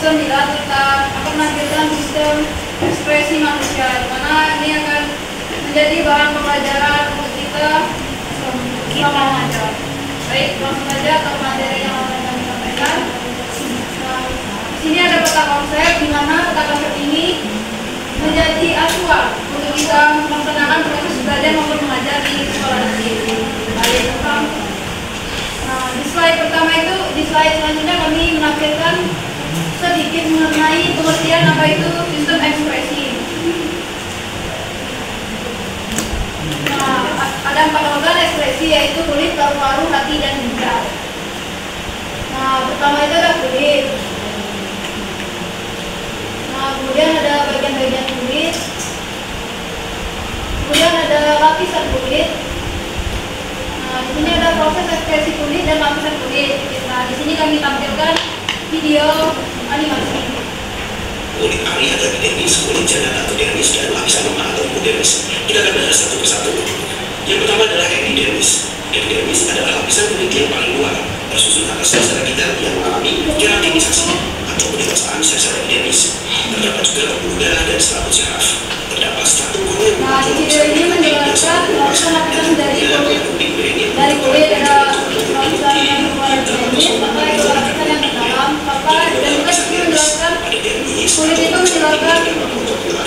penjelasan akan menampilkan sistem ekspresi manusia, di mana ini akan menjadi bahan pembelajaran untuk kita selama mengajar. Baik, langsung saja ke materi yang akan kami sampaikan. Di sini ada peta konsep, di mana peta konsep ini menjadi acuan untuk kita melaksanakan proses belajar maupun mengajar di sekolah nanti. Baik, di slide pertama itu, di slide selanjutnya kami menampilkan sedikit mengenai pengertian apa itu sistem ekspresi. Ada 4 organ ekspresi, yaitu kulit, paru-paru, hati, dan ginjal. Pertama itu ada kulit. Kemudian ada bagian-bagian kulit. Kemudian ada lapisan kulit. Di sini ada proses ekspresi kulit dan lapisan kulit. Di sini kami tampilkan video animasi. Kulit ari atau epidermis, kulit jantan atau dermis, dan lapisan lemak atau hipodermis. Kita akan bahas satu persatu. Yang pertama adalah epidermis. Epidermis adalah lapisan kulit yang paling luar, tersusun atas sel-sel epitel yang mengalami keratinisasi atau pendewasaan sel-sel epidermis. Terdapat juga pembuluh darah dan selaput syaraf. Terdapat stratum korneum. Di video ini menjelaskan lapisan-lapisan dari kulit ada lapisan yang berwarna epidermis, pakai lapisan yang dalam, pakai, dan juga menjelaskan kulit itu menjelaskan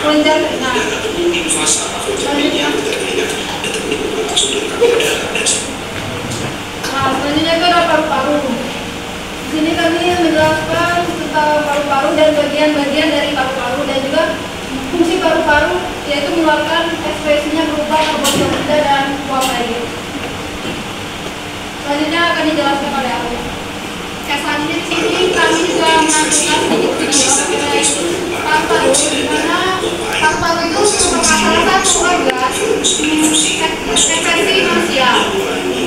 kelenjar keringat. Selanjutnya itu ada paru-paru. Di sini kami menjelaskan tentang paru-paru dan bagian-bagian dari paru-paru dan juga fungsi paru-paru, yaitu mengeluarkan ekspresinya berupa karbon dioksida dan uap air. Selanjutnya akan dijelaskan oleh aku. Selanjutnya di sini kami juga menampilkan sedikit video mengenai paru-paru, di mana paru-paru itu merupakan salah satu organ ekspresi manusia.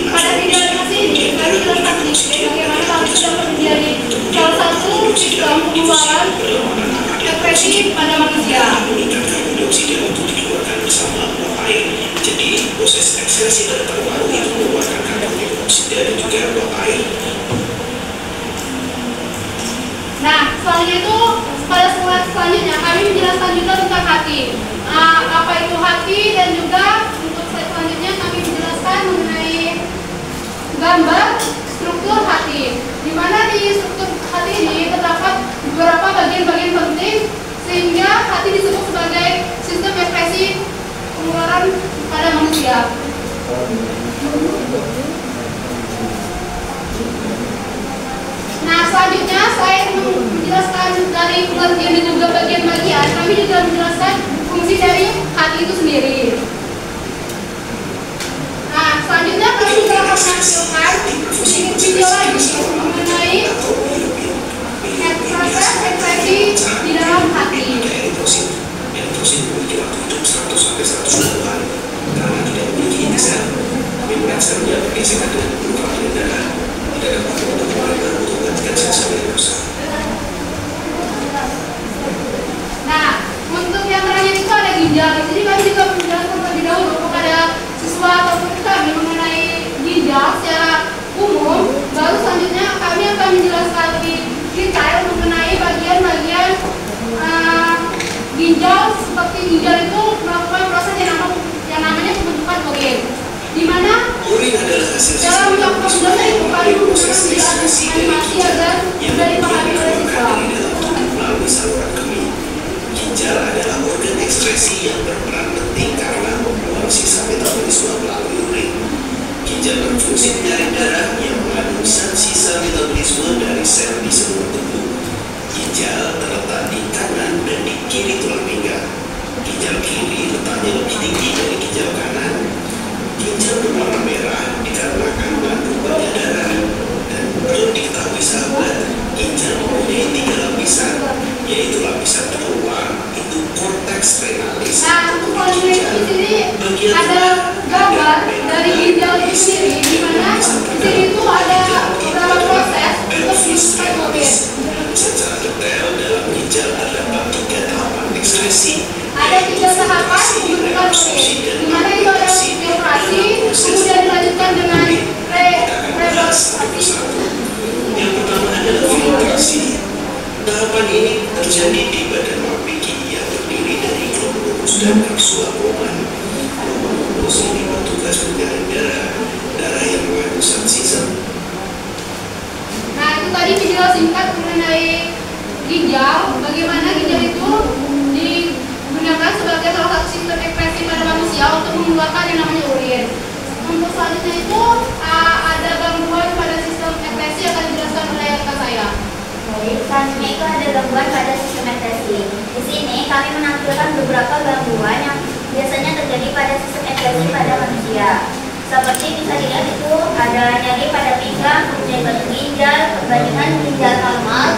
Pada video animasi ini kami jelaskan sedikit bagaimana paru itu dapat menjadi salah satu sistem pengeluaran ekspresi pada manusia. Jadi proses ekspresi pada paru-paru itu mengeluarkan karbon dioksida dan juga uap air. Selanjutnya itu pada slide selanjutnya kami menjelaskan juga tentang hati. Apa itu hati, dan juga untuk slide selanjutnya kami menjelaskan mengenai gambar struktur hati. Di mana di struktur hati ini terdapat beberapa bagian-bagian penting sehingga hati disebut sebagai sistem ekspresi pengeluaran pada manusia. Selanjutnya saya menjelaskan dari pengertian dan juga bagian-bagian. Kami juga menjelaskan fungsi dari hati itu sendiri. Selanjutnya kami juga akan menampilkan sedikit video lagi mengenai proses ekspresi di dalam hati. Eritrosit memiliki waktu hidup 100-120 hari karena tidak memiliki inti sel. Membran selnya bergesekan dengan berupa aliran darah. Tidak dapat membantu mereka untuk menggantikan sel-sel yang rusak. Untuk yang terakhir itu ada ginjal. Di sini kami juga menjelaskan terlebih dahulu kepada siswa atau guru kami mengenai ginjal secara umum. Baru selanjutnya kami akan menjelaskan lebih detail mengenai bagian-bagian ginjal. Seperti ginjal itu melakukan proses yang namanya pembentukan urin, di mana dalam melakukan proses itu kami menggunakan animasi agar mudah dipahami oleh siswa. Melalui saluran kemih, ginjal adalah organ ekskresi yang berperan penting karena membuang sisa metabolisme melalui urin. Ginjal berfungsi menyaring darah yang mengandung sisa metabolisme dari sel di seluruh tubuh. Ginjal terletak di kanan dan di kiri tulang pinggang. Ginjal kiri letaknya lebih tinggi dari ginjal kanan. Ginjal berwarna merah dikarenakan mengandung banyak darah. Dan perlu diketahui sahabat, ginjal mempunyai 3 lapisan, yaitu lapisan terluar itu korteks renalis. Untuk selanjutnya di sini ada gambar dari ginjal itu sendiri, di mana di sini itu ada beberapa proses untuk menghasilkan urin. Secara detail dalam ginjal terdapat 3 tahapan ekskresi. Ada 3 tahapan pembentukan urin, di mana itu ada filtrasi, kemudian dilanjutkan dengan resorpsi. Yang pertama adalah filtrasi. Tahapan Tahapan ini terjadi di badan Mapiki yang terdiri dari glomerulus dan kapsula Bowman. Glomerulus ini bertugas menyaring darah yang mengandung zat sisa. Nah, itu tadi video singkat mengenai ginjal. Bagaimana ginjal itu digunakan sebagai salah satu sistem ekspresi pada manusia untuk mengeluarkan yang namanya urin. Untuk selanjutnya itu ada gangguan pada sistem ekspresi yang akan dijelaskan oleh rekan saya. Baik, selanjutnya itu ada gangguan pada sistem ekspresi. Di sini kami menampilkan beberapa gangguan yang biasanya terjadi pada sistem ekspresi pada manusia. Seperti bisa dilihat itu ada nyeri pada pinggang, kemudian batu ginjal, perbandingan ginjal normal,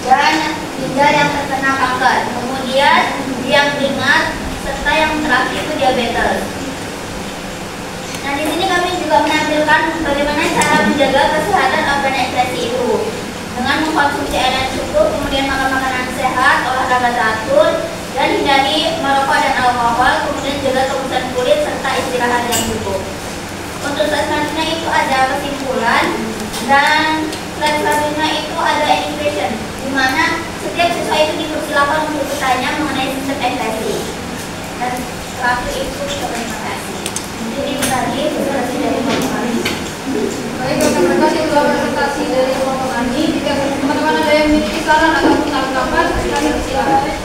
dan ginjal yang terkena kanker. Kemudian biang keringat, serta yang terakhir itu diabetes. Nah, di sini kami juga menampilkan bagaimana cara menjaga kesehatan organ ekspresi itu dengan mengkonsumsi air yang cukup, kemudian makan makanan sehat, olahraga teratur, dan hindari merokok dan alkohol, kemudian jaga kebersihan kulit serta istirahat yang cukup. Untuk selanjutnya itu ada kesimpulan, dan selanjutnya itu ada education, di mana setiap siswa itu dipersilakan untuk bertanya mengenai sistem ekspresi. Dan terakhir itu terima kasih. Jadi tadi presentasi dari Bapak kami. Baik, terima kasih telah presentasi dari Bapak kami. Jika teman-teman ada yang memiliki saran ataupun tanggapan, kami persilakan.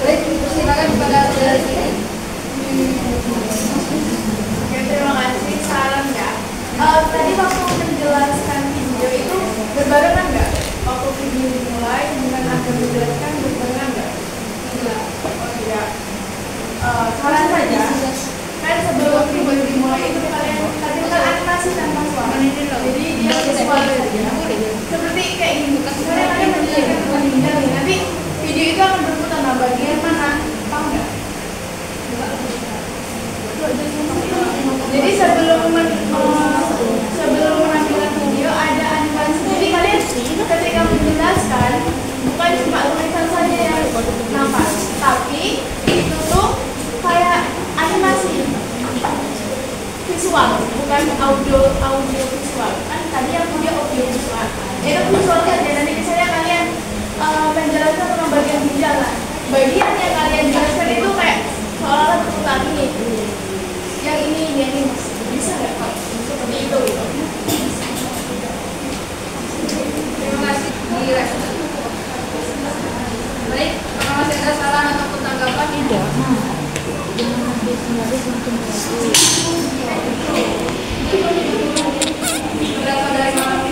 Baik, persilakan kepada saudara sini. Oke, terima kasih. Saran ya. Tadi waktu menjelaskan video itu berbarengan nggak? Waktu video dimulai dengan Anda menjelaskan berbarengan nggak? Enggak. Oh tidak. Saran saja. Kan sebelum video dimulai itu kalian tampilkan animasi tanpa suara. Jadi dia visual saja. Seperti kayak gini. Misalnya kalian menjelaskan tentang ginjal, nanti video itu akan berputar. Nah, bagian mana? Paham nggak? Jadi sebelum menampilkan video ada animasi. Jadi kalian ketika menjelaskan bukan cuma tulisan saja yang nampak, tapi itu tuh kayak animasi visual, bukan audio visual. Kan tadi yang punya audio visual. Itu visual saja. Nanti misalnya kalian menjelaskan tentang bagian ginjal, bagian yang kalian jelaskan itu kayak seolah-olah berputar ini. Yang ini mas bisa nggak Pak? Seperti itu gitu. Terima kasih. Baik, apakah masih ada saran ataupun tanggapan? Tidak. Berapa dari Mati?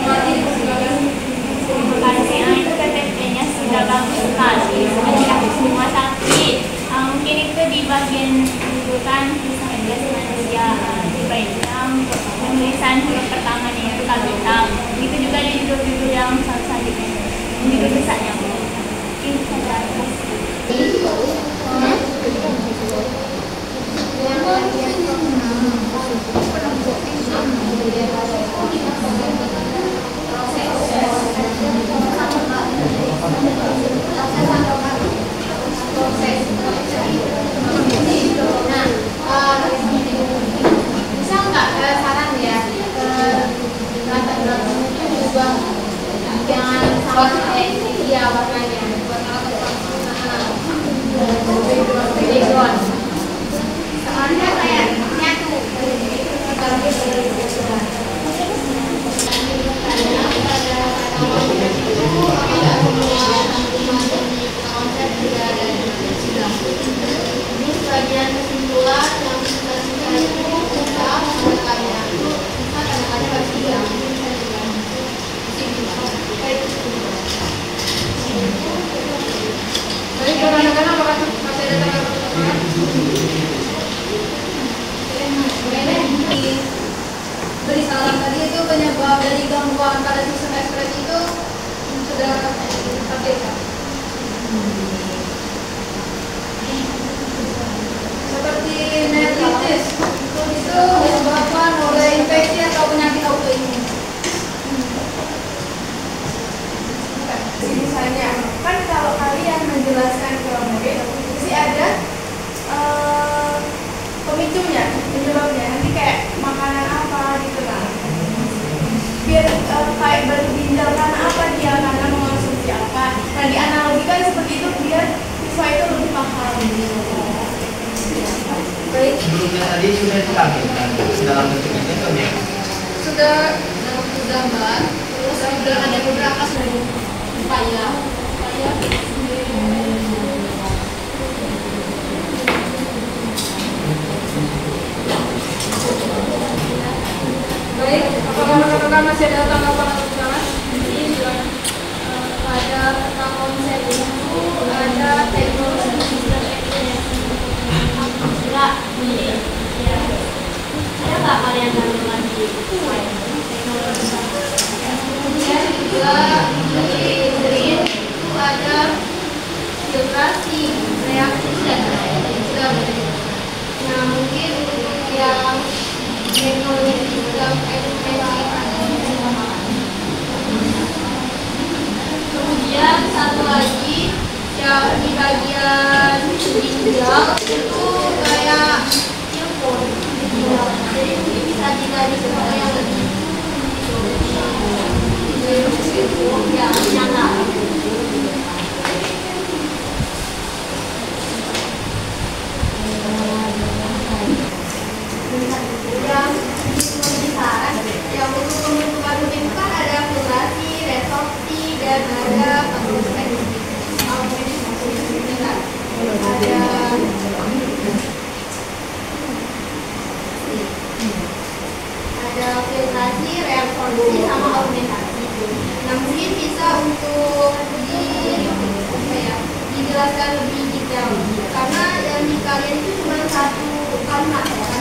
Makasih, itu PPT-nya sudah bagus sekali. Sudah semua, tapi mungkin itu di bagian rujukan sistem ekspresi manusia dibaikkan penulisan huruf pertamanya itu kapital. Itu juga di judul-judul yang selanjutnya, judul besarnya. Ini saja. Bisa nggak saran ya latar belakang itu juga jangan sama iya warnanya buat latar belakang soalnya kayak nyatu ini sebagian kesimpulan yang kita itu kita mengatakannya kata-kata bagi yang baik, rekan-rekan apakah masih ada tanggapan? Beri saran tadi itu penyebab dari gangguan pada sistem ekspresi itu sudah tertampilkan. Seperti nervitis itu disebabkan oleh infeksi atau penyakit autoimun. Misalnya, kan kalau kalian menjelaskan ke murid, pasti ada pemicunya, penyebabnya. Nanti kayak makanan apa gitu kan. Biar kayak Baik. Sebelumnya tadi sudah ditampilkan dalam bentuk ini atau ya? Sudah dalam bentuk gambar, terus sudah ada beberapa upaya. Baik, apakah rekan-rekan masih ada tanggapan atau pertanyaan? Pada tentang konsep itu ada teknologi sistem enggak ini ya ada nggak kalian ngambil lagi teknologi kemudian juga di green itu ada filtrasi reaksi dan sistem. Nah mungkin untuk yang teknologi sistem edukasi kemudian satu lagi yang di bagian ginjal itu kayak earphone jadi mungkin bisa digali sesuatu yang lebih ya nyata. Yang pembicaraan yang untuk pembentukan rutin itu kan ada filtrasi, resorpsi, dan ada ada filtrasi, reabsorpsi, sama augmentasi. Nah mungkin bisa untuk dijelaskan lebih detail karena yang di kalian itu cuma satu kalimat.